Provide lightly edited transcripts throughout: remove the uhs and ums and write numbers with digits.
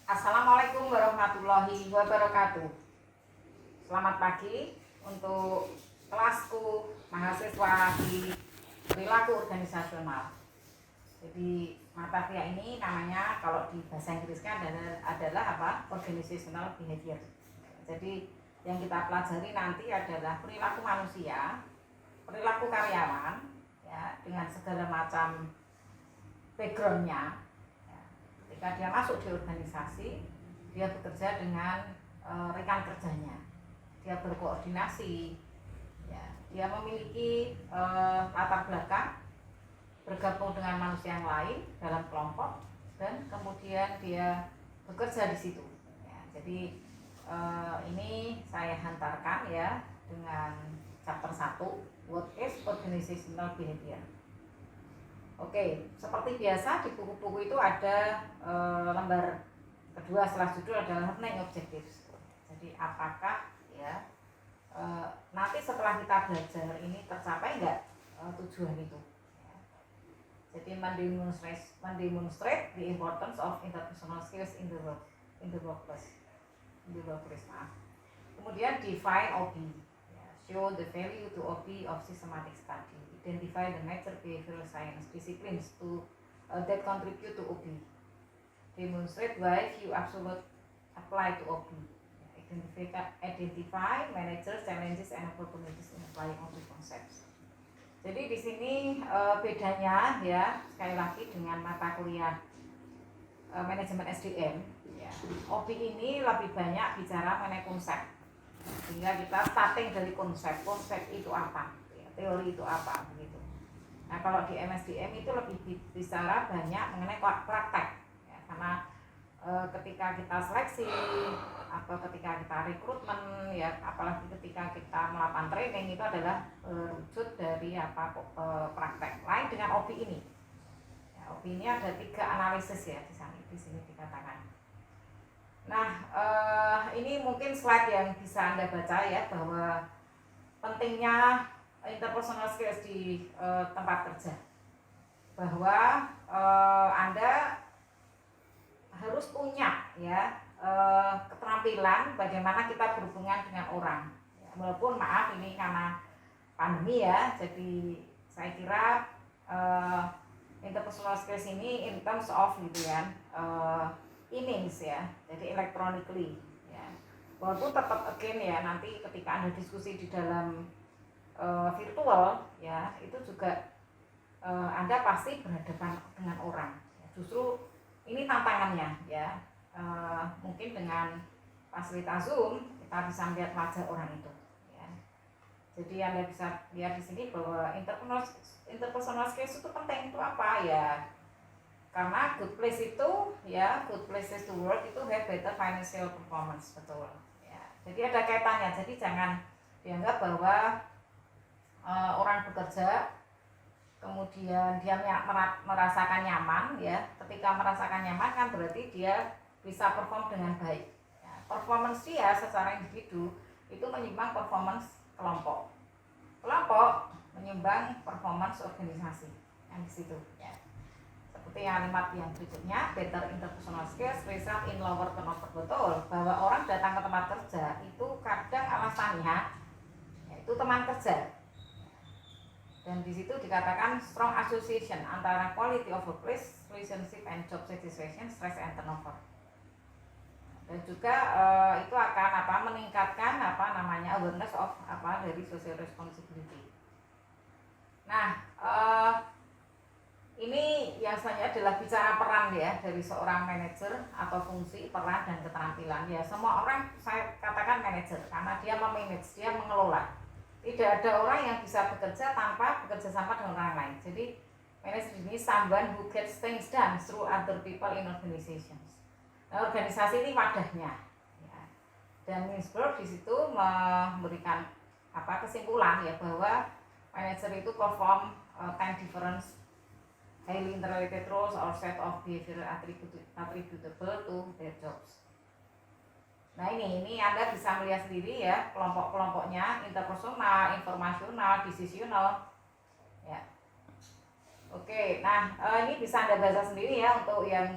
Assalamualaikum warahmatullahi wabarakatuh. Selamat pagi untuk kelasku mahasiswa di perilaku organisasional. Jadi mata kuliah ini namanya kalau di bahasa Inggrisnya adalah apa? Organizational behavior. Jadi yang kita pelajari nanti adalah perilaku manusia, perilaku karyawan, ya, dengan segala macam backgroundnya. Ketika dia masuk di organisasi, dia bekerja dengan rekan kerjanya, dia berkoordinasi, ya, dia memiliki latar belakang bergabung dengan manusia yang lain dalam kelompok, dan kemudian dia bekerja di situ. Ya, jadi ini saya hantarkan ya dengan chapter 1, What is Organizational Behavior. Oke, seperti biasa di buku-buku itu ada lembar kedua setelah judul adalah learning objectives. Jadi apakah ya nanti setelah kita belajar ini tercapai nggak tujuan itu? Ya. Jadi mendemonstrate the importance of interpersonal skills in the workplace. Kemudian define OB. Show the value to OB of systematic study. Identify the major behavioral science disciplines that contribute to OB. Demonstrate why few absolute apply to OB. Identify managers, challenges, and opportunities in applying OB concepts. Jadi di sini bedanya ya sekali lagi dengan mata kuliah manajemen SDM. Ya, OB ini lebih banyak bicara mengenai konsep. Sehingga kita starting dari konsep itu apa, ya, teori itu apa begitu. Nah kalau di MSDM itu lebih bicara banyak mengenai praktek, ya, karena ketika kita seleksi atau ketika kita rekrutmen, ya apalagi ketika kita melakukan training itu adalah wujud dari praktek. Lain dengan OB ini. Ya, OB ini ada 3 analisis ya di sini dikatakan. Nah, ini mungkin slide yang bisa Anda baca ya, bahwa pentingnya interpersonal skills di tempat kerja. Bahwa Anda harus punya ya keterampilan bagaimana kita berhubungan dengan orang. Ya, walaupun maaf ini karena pandemi ya, jadi saya kira interpersonal skills ini in terms of gitu ya. Innings ya, jadi electronically ya. Walaupun tetap again ya nanti ketika Anda diskusi di dalam virtual ya itu juga Anda pasti berhadapan dengan orang. Ya, justru ini tantangannya ya. Mungkin dengan fasilitas Zoom kita bisa melihat wajah orang itu. Ya. Jadi Anda bisa lihat di sini bahwa interpersonal skills itu penting. Itu apa ya? Karena good places to work itu have better financial performance, betul ya. Jadi ada kaitannya, jadi jangan dianggap bahwa orang bekerja kemudian dia merasakan nyaman ya. Ketika merasakan nyaman kan berarti dia bisa perform dengan baik ya. Performance dia secara individu itu menyumbang performance kelompok menyumbang performance organisasi yang di situ ya. Seperti kalimat yang berikutnya, better interpersonal skills result in lower turnover. Betul, bahwa orang datang ke tempat kerja itu kadang alasannya yaitu teman kerja. Dan di situ dikatakan strong association antara quality of workplace, relationship and job satisfaction, stress and turnover. Dan juga itu akan meningkatkan awareness of dari social responsibility. Nah, ini yang selanjutnya adalah bicara peran ya dari seorang manajer atau fungsi, peran dan keterampilan. Ya semua orang saya katakan manajer karena dia memanage, dia mengelola. Tidak ada orang yang bisa bekerja tanpa bekerja sama dengan orang lain. Jadi manajer ini someone who gets things done through other people in organizations. Nah, organisasi ini wadahnya. Ya. Dan Mintzberg di situ memberikan kesimpulan ya bahwa manajer itu perform 10 different highly interrelated roles or set of behavioral attributable to their jobs. Nah ini Anda bisa melihat sendiri ya kelompok-kelompoknya, interpersonal, informasional, decisional ya. Oke, nah ini bisa Anda baca sendiri ya untuk yang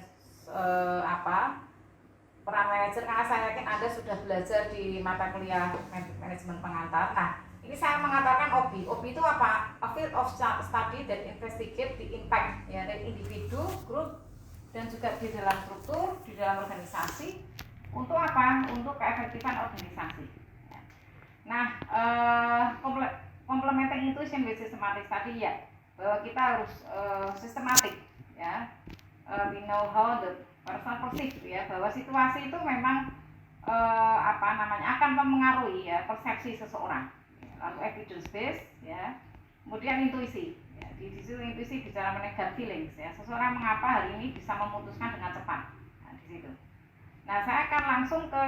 peran manajer, karena saya yakin Anda sudah belajar di mata kuliah manajemen pengantar. Nah, ini saya mengatakan OBI. OBI itu apa? A field of study that investigate the impact ya dari individu, grup, dan juga di dalam struktur, di dalam organisasi. Untuk apa? Untuk keefektifan organisasi. Nah, complementing intuition with systematic study ya, bahwa kita harus sistematik ya. We know how the person perceive ya, bahwa situasi itu memang akan mempengaruhi ya persepsi seseorang. Lalu evidence based ya, kemudian intuisi ya, di situ intuisi bicara mengenai gut feelings ya, seseorang mengapa hari ini bisa memutuskan dengan cepat. Nah, di situ. Nah, saya akan langsung ke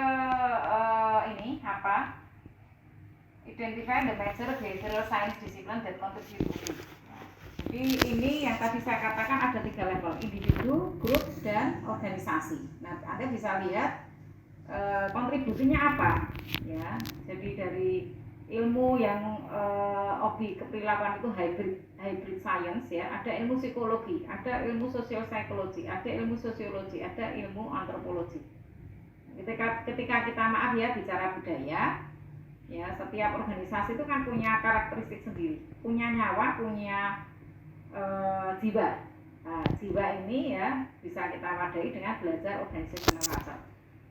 identify the major behavioral science discipline that contribute to it. Jadi ini yang tadi saya katakan ada 3 level, individu, grup, dan organisasi. Nah, Anda bisa lihat kontribusinya apa ya. Jadi dari ilmu yang OBI keperilakuan itu hybrid science ya, ada ilmu psikologi, ada ilmu sosial psikologi, ada ilmu sosiologi, ada ilmu antropologi. Ketika kita bicara budaya ya, setiap organisasi itu kan punya karakteristik sendiri, punya nyawa, punya jiwa. Nah, jiwa ini ya bisa kita wadai dengan belajar organizational culture.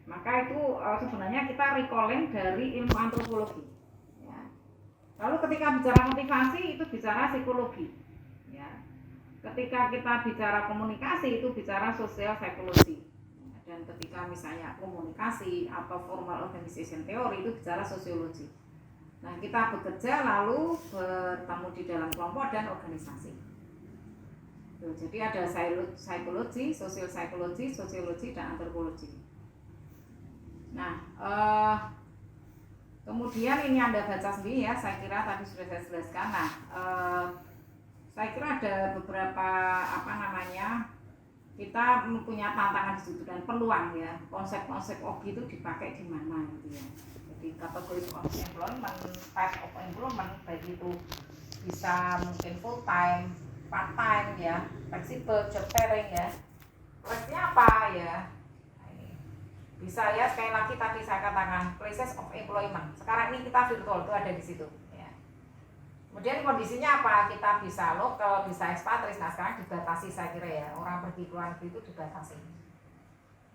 Maka itu sebenarnya kita recalling dari ilmu antropologi ya. Lalu ketika bicara motivasi itu bicara psikologi ya. Ketika kita bicara komunikasi itu bicara sosial psikologi. Dan ketika misalnya komunikasi atau formal organization theory itu bicara sosiologi. Nah, kita bekerja lalu bertemu di dalam kelompok dan organisasi. Jadi ada psikologi, sosial psikologi, sosiologi, dan antropologi. Nah, kemudian ini Anda baca sendiri ya, saya kira tadi sudah saya jelaskan. Nah, saya kira ada beberapa kita mempunyai tantangan di situ dan peluang ya, konsep-konsep OBI itu dipakai di mana gitu ya. Jadi kategori of employment, type of employment, baik itu bisa mungkin full time, part time ya, fleksibel, job sharing ya. Flexnya apa ya? Bisa ya, sekali lagi tadi saya katakan places of employment. Sekarang ini kita virtual itu ada di situ ya. Kemudian kondisinya apa? Kita bisa lokal, bisa ekspatris. Nah, sekarang dibatasi saya kira ya, orang pergi ke luar negeri itu dibatasi.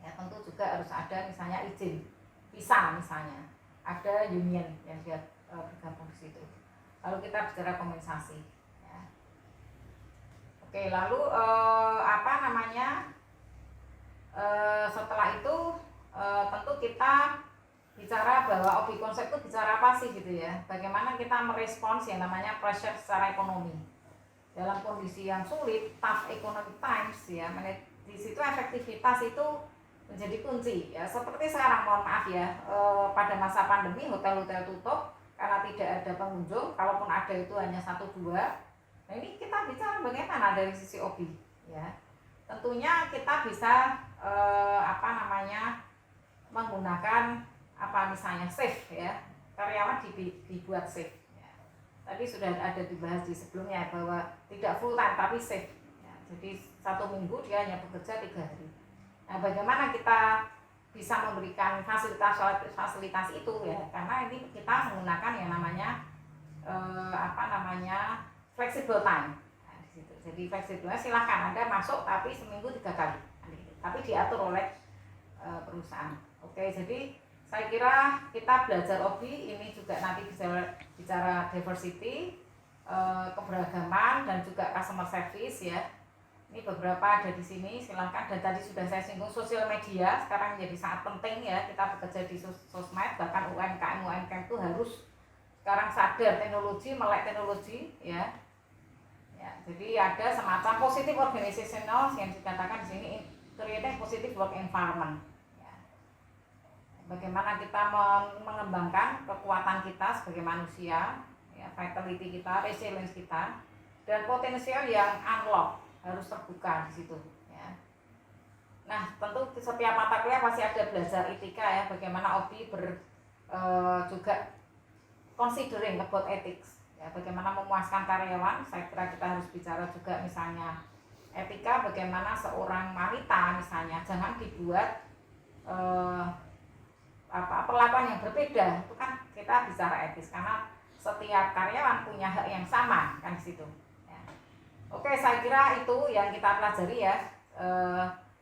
Ya, tentu juga harus ada misalnya izin visa misalnya. Ada union yang dia bergabung di situ. Lalu kita bicara kompensasi. Ya. Oke, lalu setelah itu tentu kita bicara bahwa OBI konsep itu bicara apa sih gitu ya. Bagaimana kita merespons yang namanya pressure secara ekonomi. Dalam kondisi yang sulit, tough economic times ya, di situ efektivitas itu menjadi kunci ya. Seperti sekarang, mohon maaf ya, pada masa pandemi hotel-hotel tutup karena tidak ada pengunjung, kalaupun ada itu hanya 1-2. Nah, ini kita bicara bagaimana dari sisi OBI ya. Tentunya kita bisa menggunakan misalnya safe ya, karyawan dibuat safe ya. Tadi sudah ada dibahas di sebelumnya bahwa tidak full time tapi safe ya. Jadi 1 minggu dia hanya bekerja 3 hari. Nah, bagaimana kita bisa memberikan fasilitas itu ya, karena ini kita menggunakan yang namanya flexible time. Nah, di situ. Jadi fleksibelnya silahkan Anda masuk tapi seminggu 3 kali. Tapi diatur oleh perusahaan. Oke, jadi saya kira kita belajar OBI ini juga nanti bicara diversity, keberagaman, dan juga customer service ya. Ini beberapa ada di sini, silakan. Dan tadi sudah saya singgung sosial media sekarang menjadi sangat penting ya, kita bekerja di sosmed, bahkan UMKM itu harus sekarang sadar teknologi, melek teknologi ya. Ya, jadi ada semacam positif organizational yang dikatakan di sini, creating positive work environment. Bagaimana kita mengembangkan kekuatan kita sebagai manusia, ya, vitality kita, resilience kita, dan potensial yang unlock harus terbuka di situ. Ya. Nah, tentu setiap mata kuliah pasti ada belajar etika ya, bagaimana OBI juga considering about ethics, ya, bagaimana memuaskan karyawan. Saya kira kita harus bicara juga misalnya etika, bagaimana seorang wanita misalnya jangan dibuat eh, perlakuan yang berbeda, itu kan kita bicara etis karena setiap karyawan punya hak yang sama kan di situ. Ya. Oke, saya kira itu yang kita pelajari ya.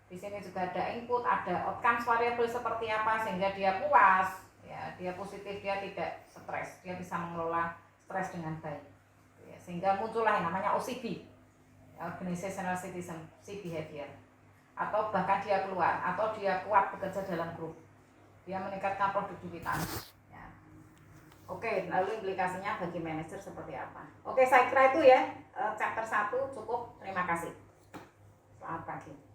Di sini juga ada input, ada outcome variable seperti apa sehingga dia puas, ya, dia positif, dia tidak stres, dia bisa mengelola stres dengan baik. Ya, sehingga muncullah yang namanya OCB, Organizational Citizenship Behavior, atau bahkan dia keluar, atau dia kuat bekerja dalam grup, dia meningkatkan produktivitas. Oke, lalu implikasinya bagi manajer seperti apa? Oke, saya kira itu ya, chapter 1 cukup. Terima kasih. Selamat pagi.